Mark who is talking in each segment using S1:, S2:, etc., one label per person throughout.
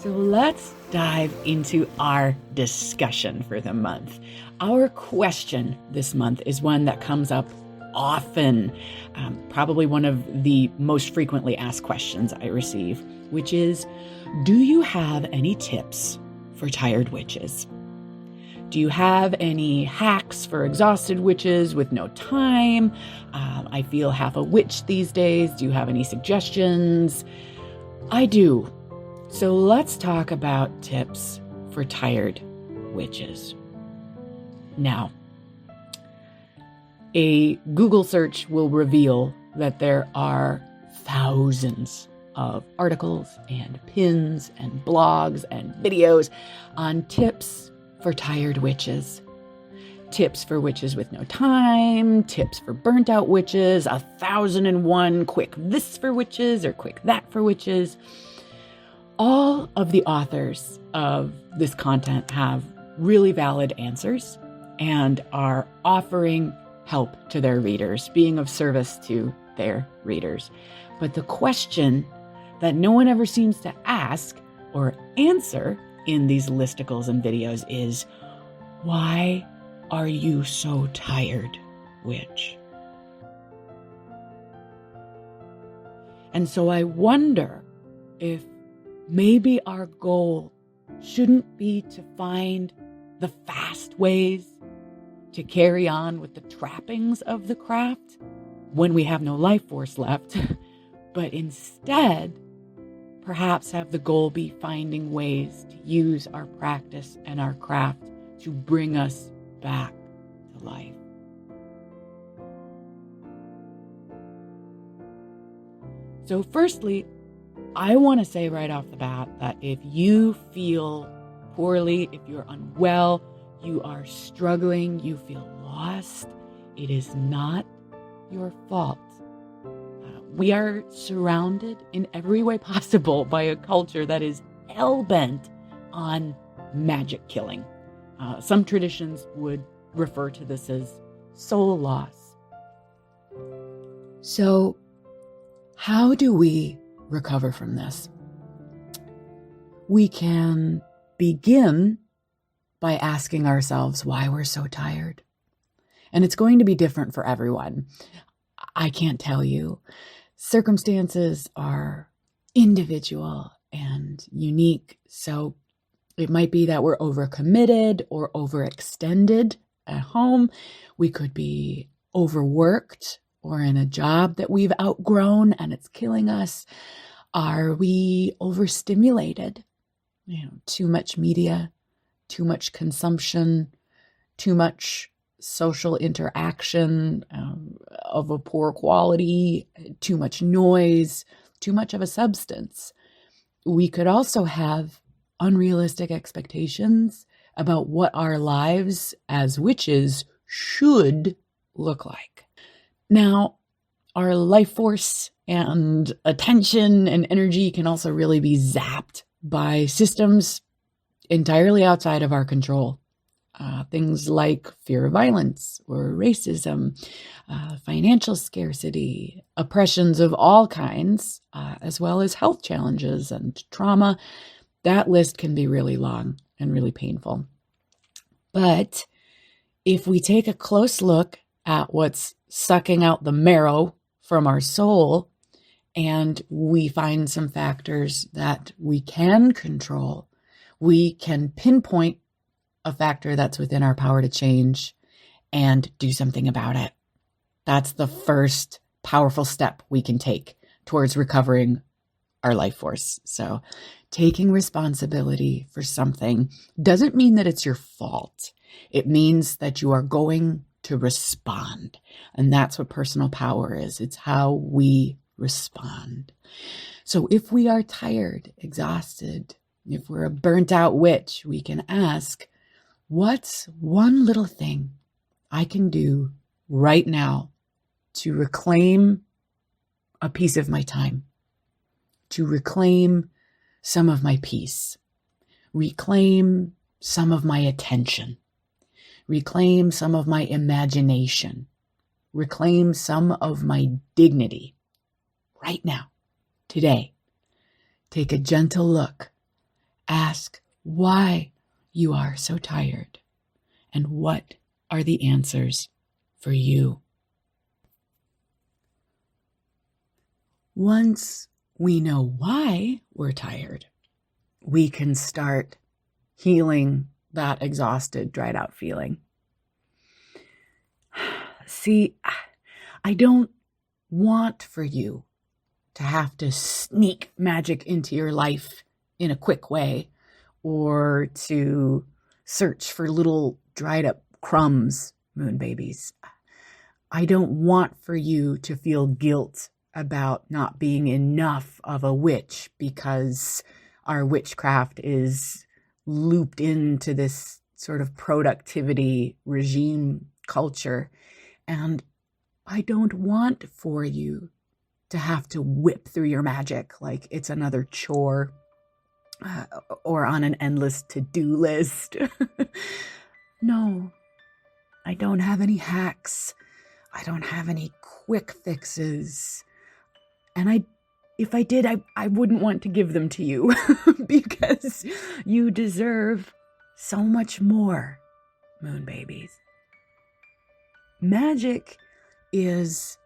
S1: So let's dive into our discussion for the month. Our question this month is one that comes up often, probably one of the most frequently asked questions I receive, which is, do you have any tips for tired witches? Do you have any hacks for exhausted witches with no time? I feel half a witch these days. Do you have any suggestions? I do. So let's talk about tips for tired witches. Now, a Google search will reveal that there are thousands of articles and pins and blogs and videos on tips for tired witches. Tips for witches with no time, tips for burnt out witches, 1,001 quick this for witches or quick that for witches. All of the authors of this content have really valid answers and are offering help to their readers, being of service to their readers. But the question that no one ever seems to ask or answer in these listicles and videos is, why are you so tired, witch? And so I wonder if maybe our goal shouldn't be to find the fast ways to carry on with the trappings of the craft when we have no life force left, but instead, perhaps have the goal be finding ways to use our practice and our craft to bring us back to life. So firstly, I want to say right off the bat that if you feel poorly, if you're unwell, you are struggling, you feel lost, it is not your fault. We are surrounded in every way possible by a culture that is hell-bent on magic killing. Some traditions would refer to this as soul loss. So, how do we recover from this? We can begin by asking ourselves why we're so tired. And it's going to be different for everyone. I can't tell you. Circumstances are individual and unique. So it might be that we're overcommitted or overextended at home. We could be overworked or in a job that we've outgrown and it's killing us. Are we overstimulated? Too much media, too much consumption, too much social interaction of a poor quality, too much noise, too much of a substance. We could also have unrealistic expectations about what our lives as witches should look like. Now, our life force and attention and energy can also really be zapped by systems entirely outside of our control. Things like fear of violence or racism, financial scarcity, oppressions of all kinds, as well as health challenges and trauma. That list can be really long and really painful. But if we take a close look at what's sucking out the marrow from our soul, and we find some factors that we can control, we can pinpoint a factor that's within our power to change and do something about it. That's the first powerful step we can take towards recovering our life force. So taking responsibility for something doesn't mean that it's your fault. It means that you are going to respond. And that's what personal power is. It's how we respond. So if we are tired, exhausted, if we're a burnt out witch, we can ask, what's one little thing I can do right now to reclaim a piece of my time, to reclaim some of my peace, reclaim some of my attention, reclaim some of my imagination, reclaim some of my dignity right now, today. Take a gentle look Ask why you are so tired and what are the answers for you. Once we know why we're tired, we can start healing that exhausted, dried out feeling. See, I don't want for you to have to sneak magic into your life in a quick way or to search for little dried up crumbs, moon babies. I don't want for you to feel guilt about not being enough of a witch because our witchcraft is looped into this sort of productivity regime culture. And I don't want for you to have to whip through your magic like it's another chore or on an endless to-do list. No, I don't have any hacks. I don't have any quick fixes. And if I did, I wouldn't want to give them to you because you deserve so much more, moon babies. Magic is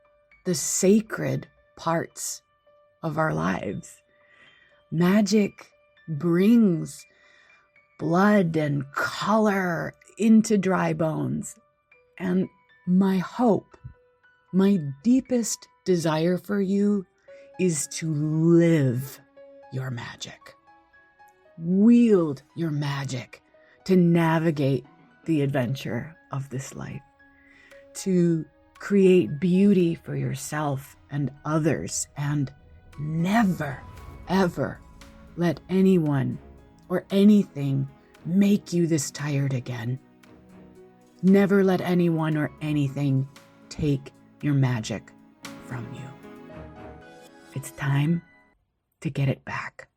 S1: the sacred parts of our lives. Magic brings blood and color into dry bones. And my hope, my deepest desire for you is to live your magic. Wield your magic to navigate the adventure of this life, to create beauty for yourself and others, and never, ever let anyone or anything make you this tired again. Never let anyone or anything take your magic from you. It's time to get it back.